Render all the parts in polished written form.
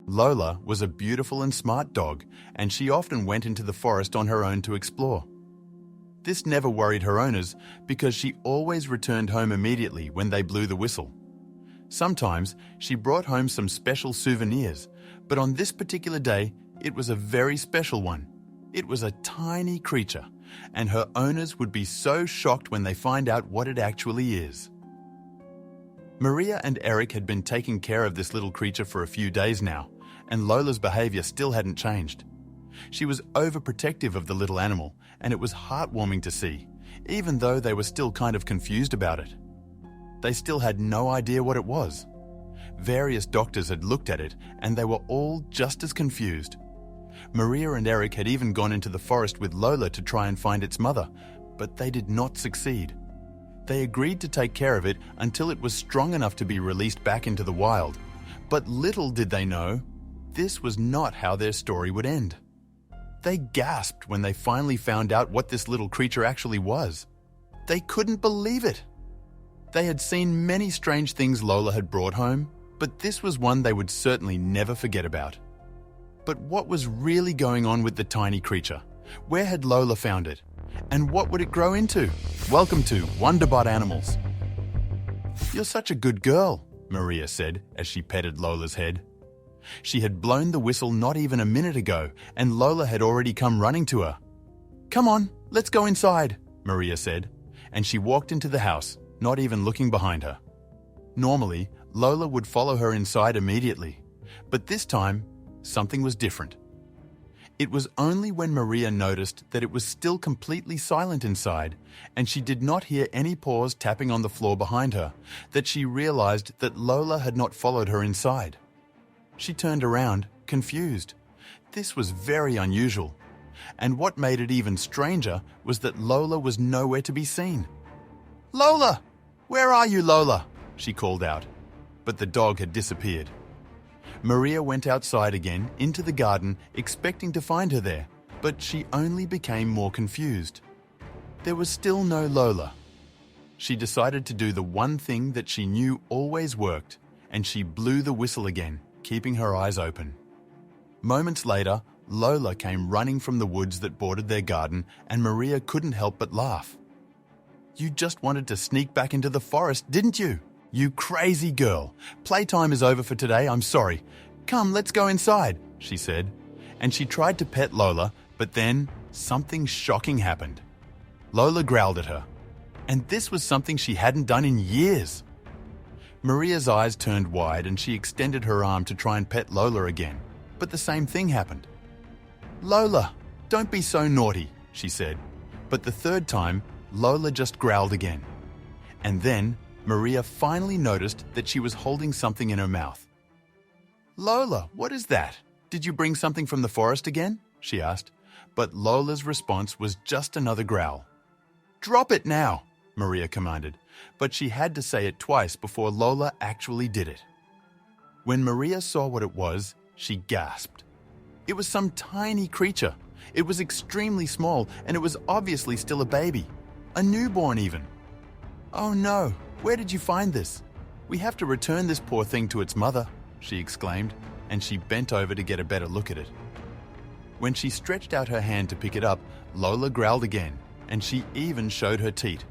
Lola was a beautiful and smart dog, and she often went into the forest on her own to explore. This never worried her owners because she always returned home immediately when they blew the whistle. Sometimes she brought home some special souvenirs, but on this particular day, it was a very special one. It was a tiny creature, and her owners would be so shocked when they find out what it actually is. Maria and Eric had been taking care of this little creature for a few days now, and Lola's behavior still hadn't changed. She was overprotective of the little animal, and it was heartwarming to see, even though they were still kind of confused about it. They still had no idea what it was. Various doctors had looked at it, and they were all just as confused. Maria and Eric had even gone into the forest with Lola to try and find its mother, but they did not succeed. They agreed to take care of it until it was strong enough to be released back into the wild. But little did they know, this was not how their story would end. They gasped when they finally found out what this little creature actually was. They couldn't believe it. They had seen many strange things Lola had brought home, but this was one they would certainly never forget about. But what was really going on with the tiny creature? Where had Lola found it? And what would it grow into? Welcome to Wonderbot Animals. "You're such a good girl," Maria said as she petted Lola's head. She had blown the whistle not even a minute ago, and Lola had already come running to her. "Come on, let's go inside," Maria said, and she walked into the house, not even looking behind her. Normally, Lola would follow her inside immediately, but this time, something was different. It was only when Maria noticed that it was still completely silent inside, and she did not hear any paws tapping on the floor behind her, that she realized that Lola had not followed her inside. She turned around, confused. This was very unusual. And what made it even stranger was that Lola was nowhere to be seen. "Lola! Where are you, Lola?" she called out. But the dog had disappeared. Maria went outside again into the garden, expecting to find her there, but she only became more confused. There was still no Lola. She decided to do the one thing that she knew always worked, and she blew the whistle again, keeping her eyes open. Moments later, Lola came running from the woods that bordered their garden, and Maria couldn't help but laugh. "You just wanted to sneak back into the forest, didn't you? You crazy girl. Playtime is over for today, I'm sorry. Come, let's go inside," she said. And she tried to pet Lola, but then something shocking happened. Lola growled at her, and this was something she hadn't done in years. Maria's eyes turned wide and she extended her arm to try and pet Lola again, but the same thing happened. "Lola, don't be so naughty," she said. But the third time, Lola just growled again. And then Maria finally noticed that she was holding something in her mouth. "Lola, what is that? Did you bring something from the forest again?" she asked. But Lola's response was just another growl. "Drop it now," Maria commanded, but she had to say it twice before Lola actually did it. When Maria saw what it was, she gasped. It was some tiny creature. It was extremely small, and it was obviously still a baby. A newborn even. "Oh no, where did you find this? We have to return this poor thing to its mother," she exclaimed, and she bent over to get a better look at it. When she stretched out her hand to pick it up, Lola growled again, and she even showed her teeth.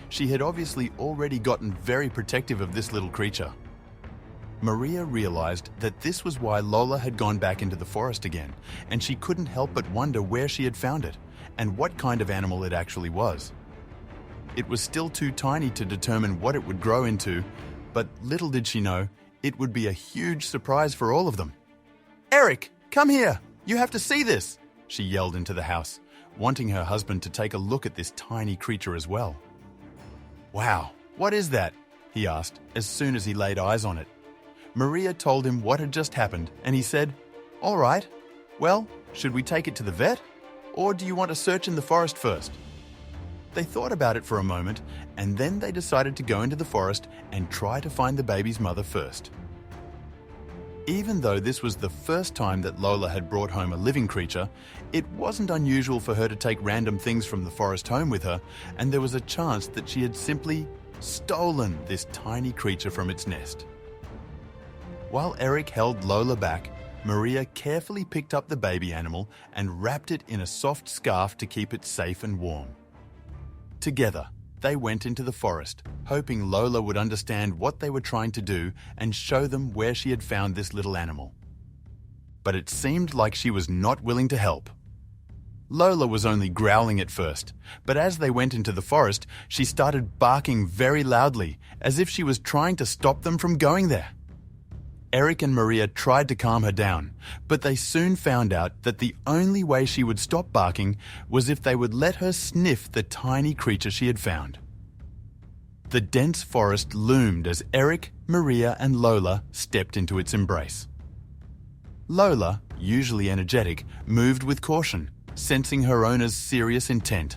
She had obviously already gotten very protective of this little creature. Maria realized that this was why Lola had gone back into the forest again, and she couldn't help but wonder where she had found it, and what kind of animal it actually was. It was still too tiny to determine what it would grow into, but little did she know, it would be a huge surprise for all of them. "Eric, come here! You have to see this!" she yelled into the house, wanting her husband to take a look at this tiny creature as well. "Wow, what is that?" he asked as soon as he laid eyes on it. Maria told him what had just happened, and he said, "All right, well, should we take it to the vet? Or do you want to search in the forest first?" They thought about it for a moment, and then they decided to go into the forest and try to find the baby's mother first. Even though this was the first time that Lola had brought home a living creature, it wasn't unusual for her to take random things from the forest home with her, and there was a chance that she had simply stolen this tiny creature from its nest. While Eric held Lola back, Maria carefully picked up the baby animal and wrapped it in a soft scarf to keep it safe and warm. Together, they went into the forest, hoping Lola would understand what they were trying to do and show them where she had found this little animal. But it seemed like she was not willing to help. Lola was only growling at first, but as they went into the forest, she started barking very loudly, as if she was trying to stop them from going there. Eric and Maria tried to calm her down, but they soon found out that the only way she would stop barking was if they would let her sniff the tiny creature she had found. The dense forest loomed as Eric, Maria, and Lola stepped into its embrace. Lola, usually energetic, moved with caution, sensing her owner's serious intent.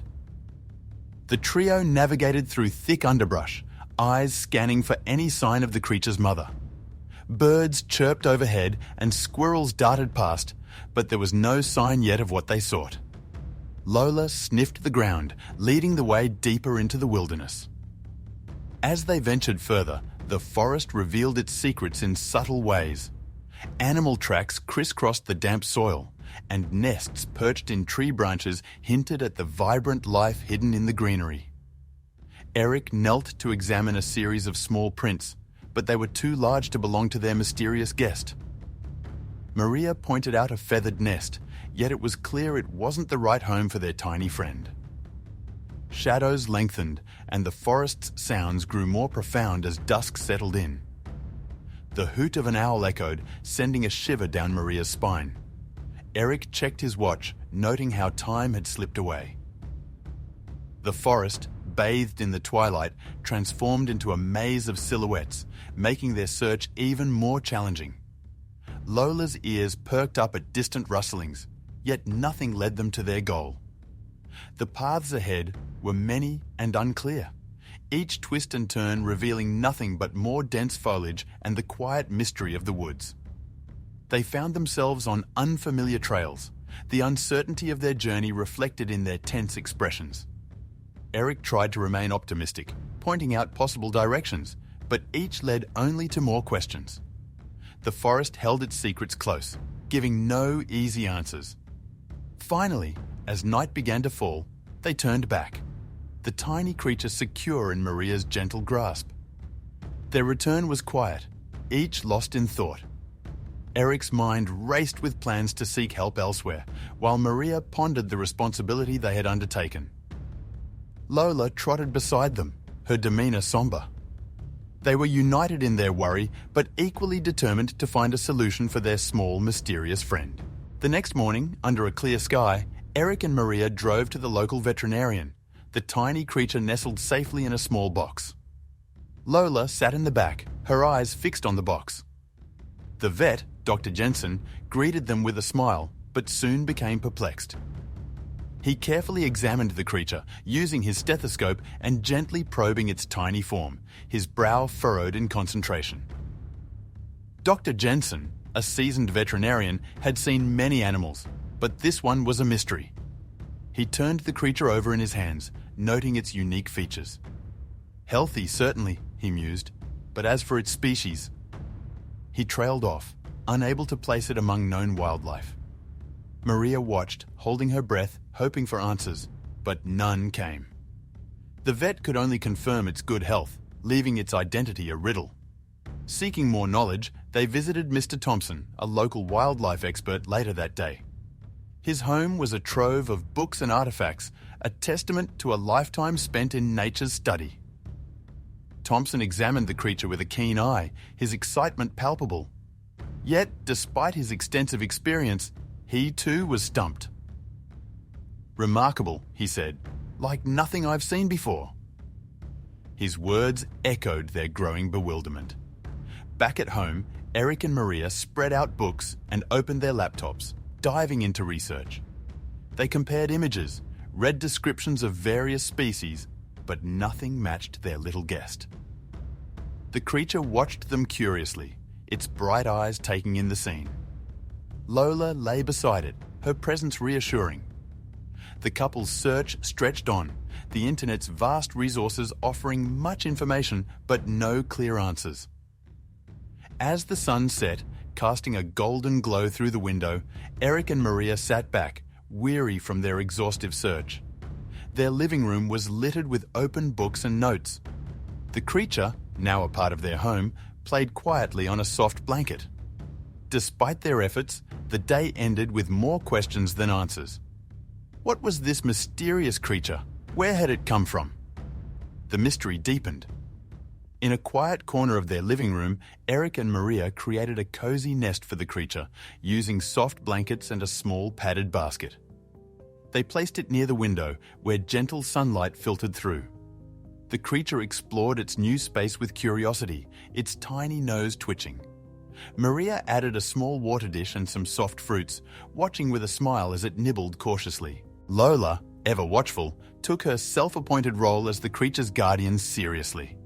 The trio navigated through thick underbrush, eyes scanning for any sign of the creature's mother. Birds chirped overhead and squirrels darted past, but there was no sign yet of what they sought. Lola sniffed the ground, leading the way deeper into the wilderness. As they ventured further, the forest revealed its secrets in subtle ways. Animal tracks crisscrossed the damp soil, and nests perched in tree branches hinted at the vibrant life hidden in the greenery. Eric knelt to examine a series of small prints, but they were too large to belong to their mysterious guest. Maria pointed out a feathered nest, yet it was clear it wasn't the right home for their tiny friend. Shadows lengthened, and the forest's sounds grew more profound as dusk settled in. The hoot of an owl echoed, sending a shiver down Maria's spine. Eric checked his watch, noting how time had slipped away. The forest, bathed in the twilight, transformed into a maze of silhouettes, making their search even more challenging. Lola's ears perked up at distant rustlings, yet nothing led them to their goal. The paths ahead were many and unclear, each twist and turn revealing nothing but more dense foliage and the quiet mystery of the woods. They found themselves on unfamiliar trails, the uncertainty of their journey reflected in their tense expressions. Eric tried to remain optimistic, pointing out possible directions, but each led only to more questions. The forest held its secrets close, giving no easy answers. Finally, as night began to fall, they turned back, the tiny creature secure in Maria's gentle grasp. Their return was quiet, each lost in thought. Eric's mind raced with plans to seek help elsewhere, while Maria pondered the responsibility they had undertaken. Lola trotted beside them, her demeanor somber. They were united in their worry, but equally determined to find a solution for their small, mysterious friend. The next morning, under a clear sky, Eric and Maria drove to the local veterinarian, the tiny creature nestled safely in a small box. Lola sat in the back, her eyes fixed on the box. The vet, Dr. Jensen, greeted them with a smile, but soon became perplexed. He carefully examined the creature, using his stethoscope and gently probing its tiny form, his brow furrowed in concentration. Dr. Jensen, a seasoned veterinarian, had seen many animals, but this one was a mystery. He turned the creature over in his hands, noting its unique features. Healthy, certainly, he mused, but as for its species... He trailed off, unable to place it among known wildlife. Maria watched, holding her breath, hoping for answers, but none came. The vet could only confirm its good health, leaving its identity a riddle. Seeking more knowledge, they visited Mr. Thompson, a local wildlife expert, later that day. His home was a trove of books and artifacts, a testament to a lifetime spent in nature's study. Thompson examined the creature with a keen eye, his excitement palpable. Yet, despite his extensive experience, he too was stumped. "Remarkable," he said, "like nothing I've seen before." His words echoed their growing bewilderment. Back at home, Eric and Maria spread out books and opened their laptops, diving into research. They compared images, read descriptions of various species, but nothing matched their little guest. The creature watched them curiously, its bright eyes taking in the scene. Lola lay beside it, her presence reassuring. The couple's search stretched on, the internet's vast resources offering much information but no clear answers. As the sun set, casting a golden glow through the window, Eric and Maria sat back, weary from their exhaustive search. Their living room was littered with open books and notes. The creature, now a part of their home, played quietly on a soft blanket. Despite their efforts, the day ended with more questions than answers. What was this mysterious creature? Where had it come from? The mystery deepened. In a quiet corner of their living room, Eric and Maria created a cozy nest for the creature, using soft blankets and a small padded basket. They placed it near the window, where gentle sunlight filtered through. The creature explored its new space with curiosity, its tiny nose twitching. Maria added a small water dish and some soft fruits, watching with a smile as it nibbled cautiously. Lola, ever watchful, took her self-appointed role as the creature's guardian seriously.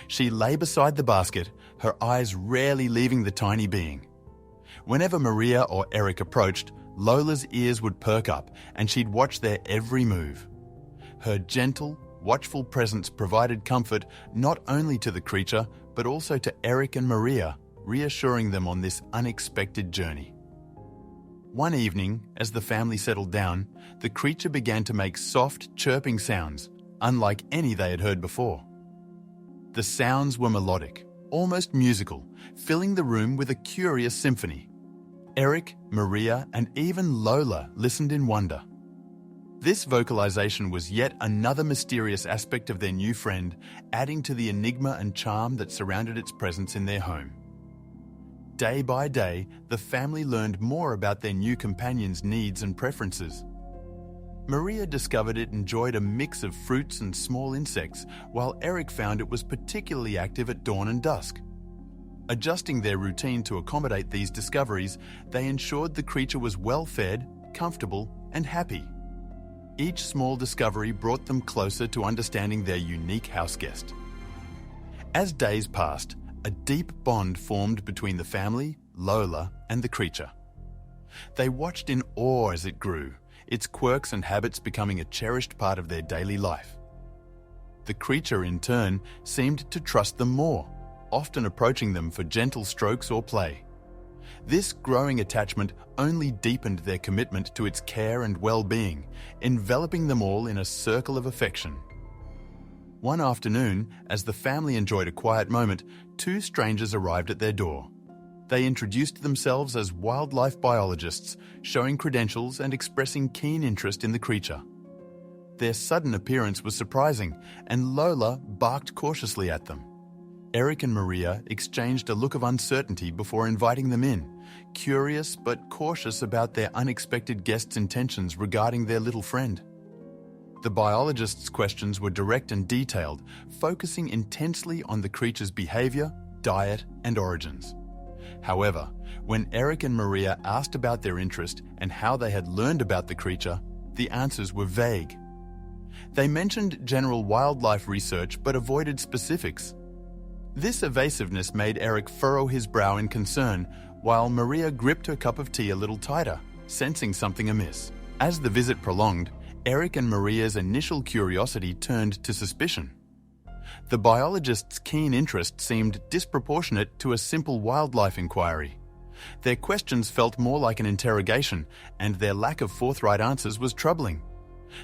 She lay beside the basket, her eyes rarely leaving the tiny being. Whenever Maria or Eric approached, Lola's ears would perk up and she'd watch their every move. Her gentle, watchful presence provided comfort not only to the creature, but also to Eric and Maria, reassuring them on this unexpected journey. One evening, as the family settled down, the creature began to make soft, chirping sounds, unlike any they had heard before. The sounds were melodic, almost musical, filling the room with a curious symphony. Eric, Maria, and even Lola listened in wonder. This vocalization was yet another mysterious aspect of their new friend, adding to the enigma and charm that surrounded its presence in their home. Day by day, the family learned more about their new companion's needs and preferences. Maria discovered it enjoyed a mix of fruits and small insects, while Eric found it was particularly active at dawn and dusk. Adjusting their routine to accommodate these discoveries, they ensured the creature was well-fed, comfortable, and happy. Each small discovery brought them closer to understanding their unique house guest. As days passed, a deep bond formed between the family, Lola, and the creature. They watched in awe as it grew, its quirks and habits becoming a cherished part of their daily life. The creature, in turn, seemed to trust them more, often approaching them for gentle strokes or play. This growing attachment only deepened their commitment to its care and well-being, enveloping them all in a circle of affection. One afternoon, as the family enjoyed a quiet moment, two strangers arrived at their door. They introduced themselves as wildlife biologists, showing credentials and expressing keen interest in the creature. Their sudden appearance was surprising, and Lola barked cautiously at them. Eric and Maria exchanged a look of uncertainty before inviting them in, curious but cautious about their unexpected guest's intentions regarding their little friend. The biologist's questions were direct and detailed, focusing intensely on the creature's behavior, diet, and origins. However, when Eric and Maria asked about their interest and how they had learned about the creature, the answers were vague. They mentioned general wildlife research but avoided specifics. This evasiveness made Eric furrow his brow in concern, while Maria gripped her cup of tea a little tighter, sensing something amiss. As the visit prolonged, Eric and Maria's initial curiosity turned to suspicion. The biologist's keen interest seemed disproportionate to a simple wildlife inquiry. Their questions felt more like an interrogation, and their lack of forthright answers was troubling.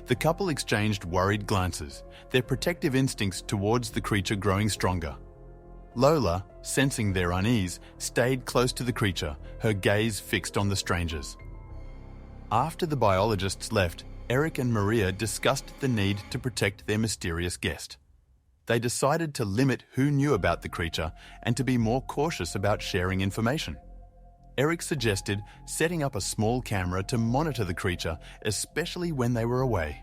The couple exchanged worried glances, their protective instincts towards the creature growing stronger. Lola, sensing their unease, stayed close to the creature, her gaze fixed on the strangers. After the biologists left, Eric and Maria discussed the need to protect their mysterious guest. They decided to limit who knew about the creature and to be more cautious about sharing information. Eric suggested setting up a small camera to monitor the creature, especially when they were away.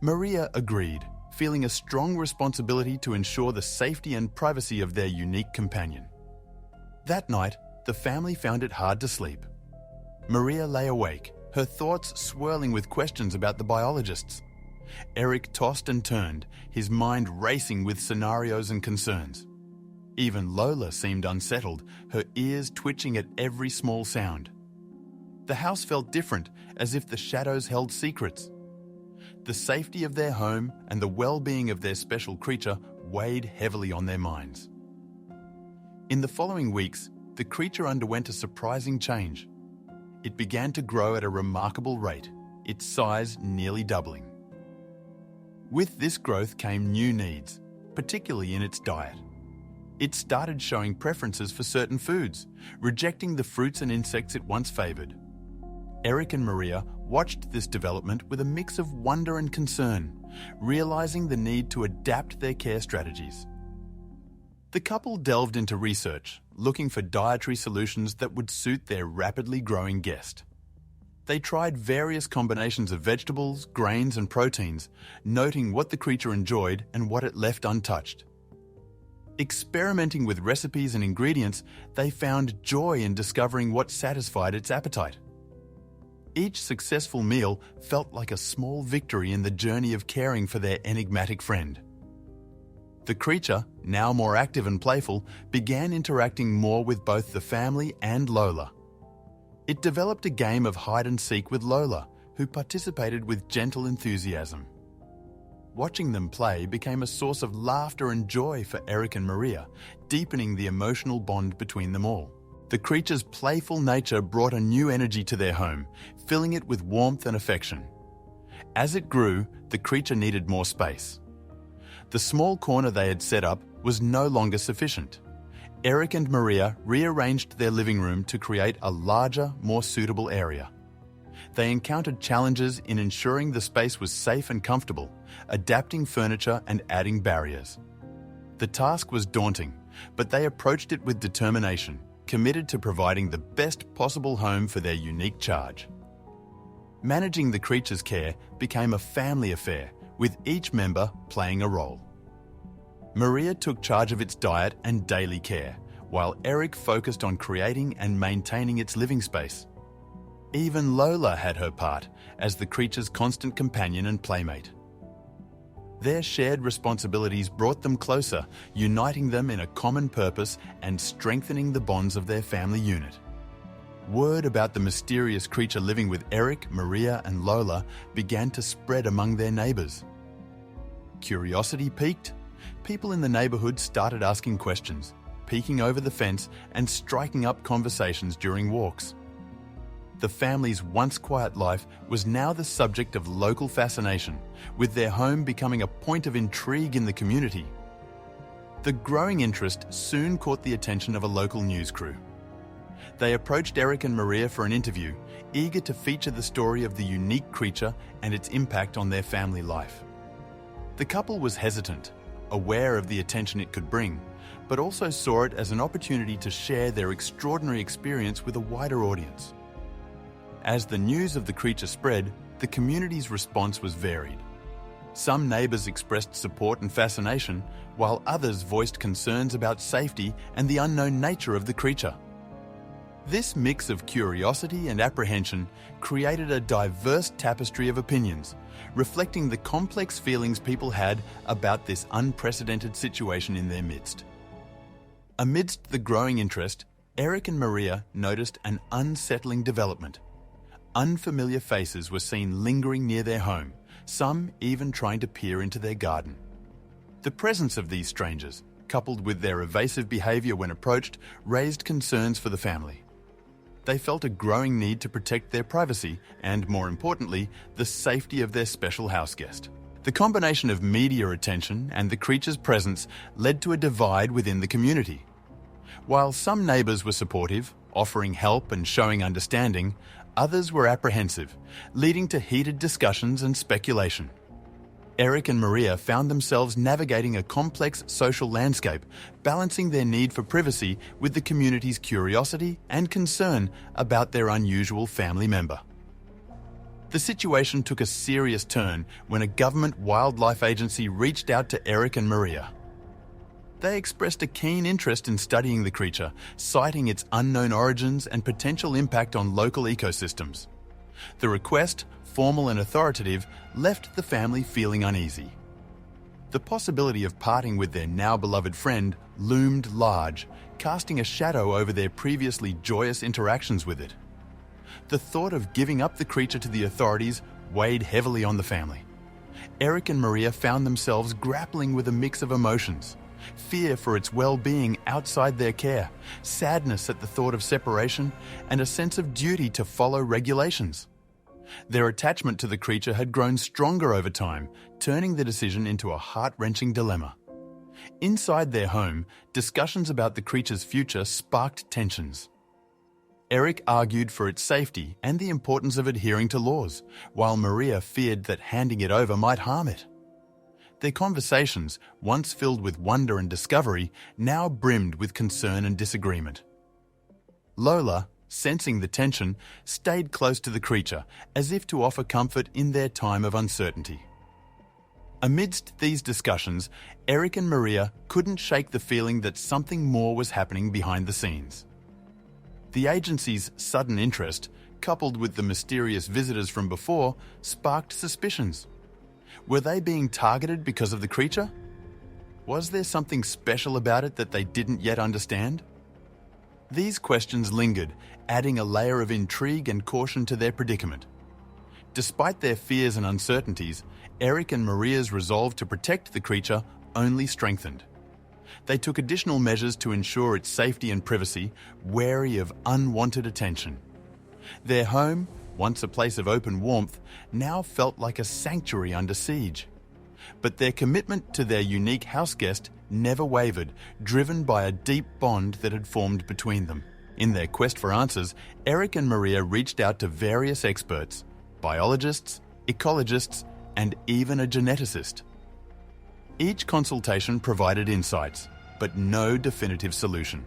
Maria agreed, feeling a strong responsibility to ensure the safety and privacy of their unique companion. That night, the family found it hard to sleep. Maria lay awake, her thoughts swirling with questions about the biologists. Eric tossed and turned, his mind racing with scenarios and concerns. Even Lola seemed unsettled, her ears twitching at every small sound. The house felt different, as if the shadows held secrets. The safety of their home and the well-being of their special creature weighed heavily on their minds. In the following weeks, the creature underwent a surprising change. It began to grow at a remarkable rate, its size nearly doubling. With this growth came new needs, particularly in its diet. It started showing preferences for certain foods, rejecting the fruits and insects it once favoured. Eric and Maria watched this development with a mix of wonder and concern, realising the need to adapt their care strategies. The couple delved into research, looking for dietary solutions that would suit their rapidly growing guest. They tried various combinations of vegetables, grains and proteins, noting what the creature enjoyed and what it left untouched. Experimenting with recipes and ingredients, they found joy in discovering what satisfied its appetite. Each successful meal felt like a small victory in the journey of caring for their enigmatic friend. The creature, now more active and playful, began interacting more with both the family and Lola. It developed a game of hide and seek with Lola, who participated with gentle enthusiasm. Watching them play became a source of laughter and joy for Eric and Maria, deepening the emotional bond between them all. The creature's playful nature brought a new energy to their home, filling it with warmth and affection. As it grew, the creature needed more space. The small corner they had set up was no longer sufficient. Eric and Maria rearranged their living room to create a larger, more suitable area. They encountered challenges in ensuring the space was safe and comfortable, adapting furniture and adding barriers. The task was daunting, but they approached it with determination, committed to providing the best possible home for their unique charge. Managing the creature's care became a family affair, with each member playing a role. Maria took charge of its diet and daily care, while Eric focused on creating and maintaining its living space. Even Lola had her part as the creature's constant companion and playmate. Their shared responsibilities brought them closer, uniting them in a common purpose and strengthening the bonds of their family unit. Word about the mysterious creature living with Eric, Maria and Lola began to spread among their neighbours. Curiosity piqued. People in the neighbourhood started asking questions, peeking over the fence and striking up conversations during walks. The family's once quiet life was now the subject of local fascination, with their home becoming a point of intrigue in the community. The growing interest soon caught the attention of a local news crew. They approached Eric and Maria for an interview, eager to feature the story of the unique creature and its impact on their family life. The couple was hesitant, aware of the attention it could bring, but also saw it as an opportunity to share their extraordinary experience with a wider audience. As the news of the creature spread, the community's response was varied. Some neighbours expressed support and fascination, while others voiced concerns about safety and the unknown nature of the creature. This mix of curiosity and apprehension created a diverse tapestry of opinions, reflecting the complex feelings people had about this unprecedented situation in their midst. Amidst the growing interest, Eric and Maria noticed an unsettling development. Unfamiliar faces were seen lingering near their home, some even trying to peer into their garden. The presence of these strangers, coupled with their evasive behaviour when approached, raised concerns for the family. They felt a growing need to protect their privacy and, more importantly, the safety of their special house guest. The combination of media attention and the creature's presence led to a divide within the community. While some neighbours were supportive, offering help and showing understanding, others were apprehensive, leading to heated discussions and speculation. Eric and Maria found themselves navigating a complex social landscape, balancing their need for privacy with the community's curiosity and concern about their unusual family member. The situation took a serious turn when a government wildlife agency reached out to Eric and Maria. They expressed a keen interest in studying the creature, citing its unknown origins and potential impact on local ecosystems. The request, formal and authoritative, left the family feeling uneasy. The possibility of parting with their now beloved friend loomed large, casting a shadow over their previously joyous interactions with it. The thought of giving up the creature to the authorities weighed heavily on the family. Eric and Maria found themselves grappling with a mix of emotions. fear for its well-being outside their care, sadness at the thought of separation, and a sense of duty to follow regulations. Their attachment to the creature had grown stronger over time, turning the decision into a heart-wrenching dilemma. Inside their home, discussions about the creature's future sparked tensions. Eric argued for its safety and the importance of adhering to laws, while Maria feared that handing it over might harm it. Their conversations, once filled with wonder and discovery, now brimmed with concern and disagreement. Lola, sensing the tension, stayed close to the creature, as if to offer comfort in their time of uncertainty. Amidst these discussions, Eric and Maria couldn't shake the feeling that something more was happening behind the scenes. The agency's sudden interest, coupled with the mysterious visitors from before, sparked suspicions. Were they being targeted because of the creature? Was there something special about it that they didn't yet understand? These questions lingered, adding a layer of intrigue and caution to their predicament. Despite their fears and uncertainties, Eric and Maria's resolve to protect the creature only strengthened. They took additional measures to ensure its safety and privacy, wary of unwanted attention. Their home, once a place of open warmth, now felt like a sanctuary under siege. But their commitment to their unique house guest never wavered, driven by a deep bond that had formed between them. In their quest for answers, Eric and Maria reached out to various experts, biologists, ecologists, and even a geneticist. Each consultation provided insights, but no definitive solution.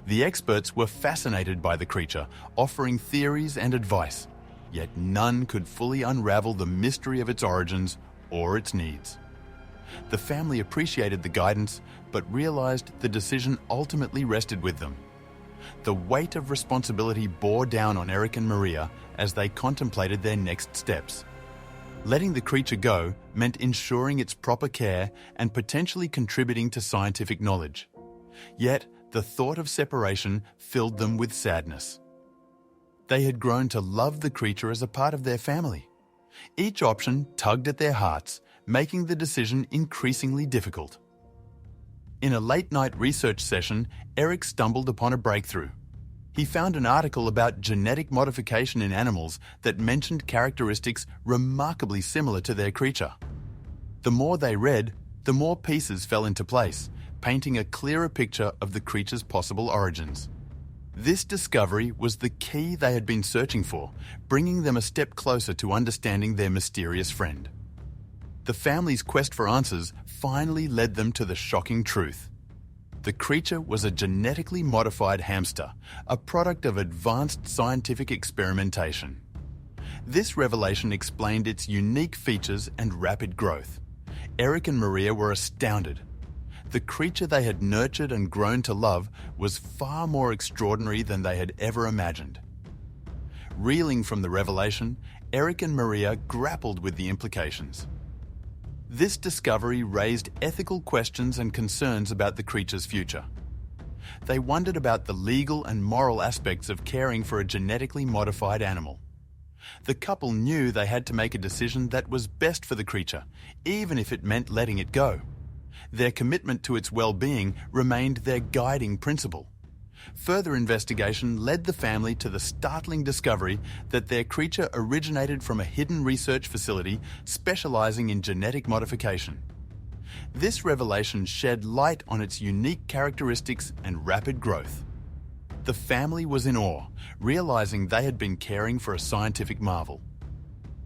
The experts were fascinated by the creature, offering theories and advice, yet none could fully unravel the mystery of its origins or its needs. The family appreciated the guidance, but realized the decision ultimately rested with them. The weight of responsibility bore down on Eric and Maria as they contemplated their next steps. Letting the creature go meant ensuring its proper care and potentially contributing to scientific knowledge. Yet, the thought of separation filled them with sadness. They had grown to love the creature as a part of their family. Each option tugged at their hearts, making the decision increasingly difficult. In a late-night research session, Eric stumbled upon a breakthrough. He found an article about genetic modification in animals that mentioned characteristics remarkably similar to their creature. The more they read, the more pieces fell into place, painting a clearer picture of the creature's possible origins. This discovery was the key they had been searching for, bringing them a step closer to understanding their mysterious friend. The family's quest for answers finally led them to the shocking truth. The creature was a genetically modified hamster, a product of advanced scientific experimentation. This revelation explained its unique features and rapid growth. Eric and Maria were astounded. The creature they had nurtured and grown to love was far more extraordinary than they had ever imagined. Reeling from the revelation, Eric and Maria grappled with the implications. This discovery raised ethical questions and concerns about the creature's future. They wondered about the legal and moral aspects of caring for a genetically modified animal. The couple knew they had to make a decision that was best for the creature, even if it meant letting it go. Their commitment to its well-being remained their guiding principle. Further investigation led the family to the startling discovery that their creature originated from a hidden research facility specializing in genetic modification. This revelation shed light on its unique characteristics and rapid growth. The family was in awe, realizing they had been caring for a scientific marvel.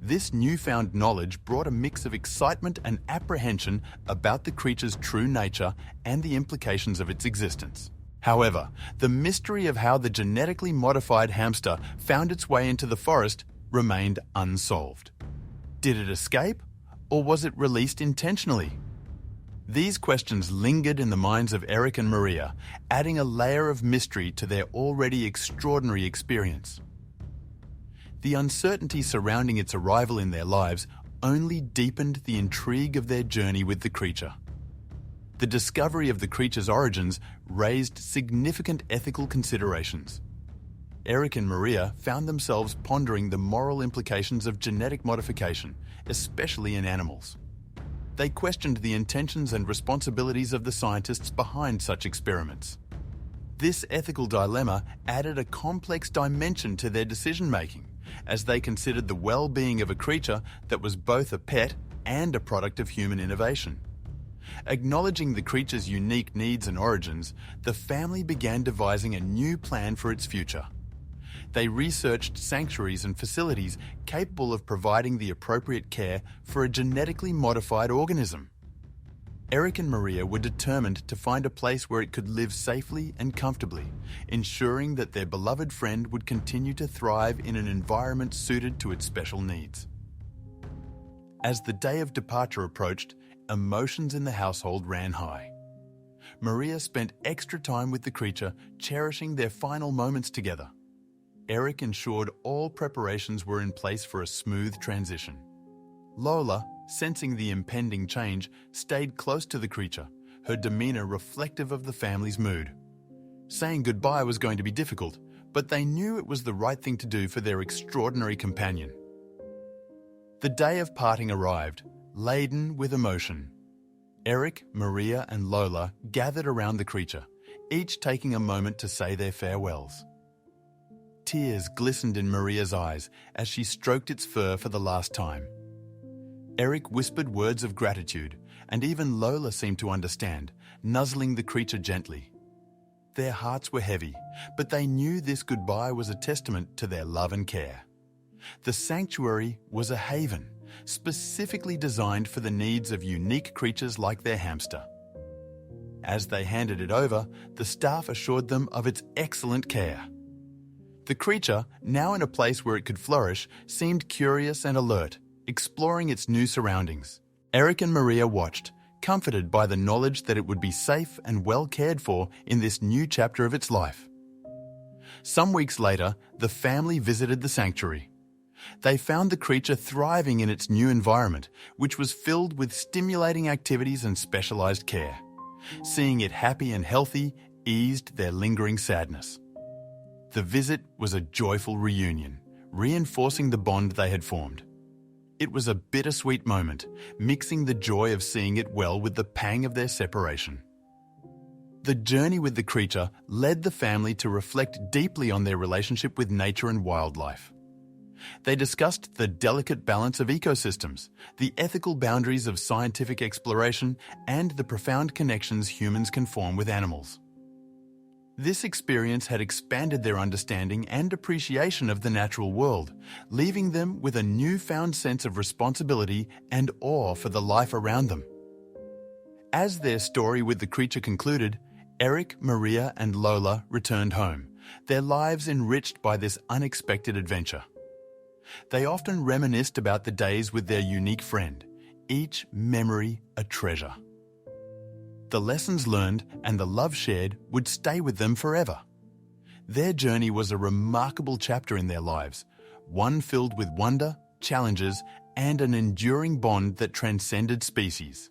This newfound knowledge brought a mix of excitement and apprehension about the creature's true nature and the implications of its existence. However, the mystery of how the genetically modified hamster found its way into the forest remained unsolved. Did it escape, or was it released intentionally? These questions lingered in the minds of Eric and Maria, adding a layer of mystery to their already extraordinary experience. The uncertainty surrounding its arrival in their lives only deepened the intrigue of their journey with the creature. The discovery of the creature's origins raised significant ethical considerations. Eric and Maria found themselves pondering the moral implications of genetic modification, especially in animals. They questioned the intentions and responsibilities of the scientists behind such experiments. This ethical dilemma added a complex dimension to their decision-making, as they considered the well-being of a creature that was both a pet and a product of human innovation. Acknowledging the creature's unique needs and origins, the family began devising a new plan for its future. They researched sanctuaries and facilities capable of providing the appropriate care for a genetically modified organism. Eric and Maria were determined to find a place where it could live safely and comfortably, ensuring that their beloved friend would continue to thrive in an environment suited to its special needs. As the day of departure approached, emotions in the household ran high. Maria spent extra time with the creature, cherishing their final moments together. Eric ensured all preparations were in place for a smooth transition. Lola, sensing the impending change, stayed close to the creature, her demeanor reflective of the family's mood. Saying goodbye was going to be difficult, but they knew it was the right thing to do for their extraordinary companion. The day of parting arrived, laden with emotion. Eric, Maria, and Lola gathered around the creature, each taking a moment to say their farewells. Tears glistened in Maria's eyes as she stroked its fur for the last time. Eric whispered words of gratitude, and even Lola seemed to understand, nuzzling the creature gently. Their hearts were heavy, but they knew this goodbye was a testament to their love and care. The sanctuary was a haven, specifically designed for the needs of unique creatures like their hamster. As they handed it over, the staff assured them of its excellent care. The creature, now in a place where it could flourish, seemed curious and alert, exploring its new surroundings. Eric and Maria watched, comforted by the knowledge that it would be safe and well cared for in this new chapter of its life. Some weeks later, the family visited the sanctuary. They found the creature thriving in its new environment, which was filled with stimulating activities and specialized care. Seeing it happy and healthy eased their lingering sadness. The visit was a joyful reunion, reinforcing the bond they had formed. It was a bittersweet moment, mixing the joy of seeing it well with the pang of their separation. The journey with the creature led the family to reflect deeply on their relationship with nature and wildlife. They discussed the delicate balance of ecosystems, the ethical boundaries of scientific exploration, and the profound connections humans can form with animals. This experience had expanded their understanding and appreciation of the natural world, leaving them with a newfound sense of responsibility and awe for the life around them. As their story with the creature concluded, Eric, Maria, and Lola returned home, their lives enriched by this unexpected adventure. They often reminisced about the days with their unique friend, each memory a treasure. The lessons learned and the love shared would stay with them forever. Their journey was a remarkable chapter in their lives, one filled with wonder, challenges, and an enduring bond that transcended species.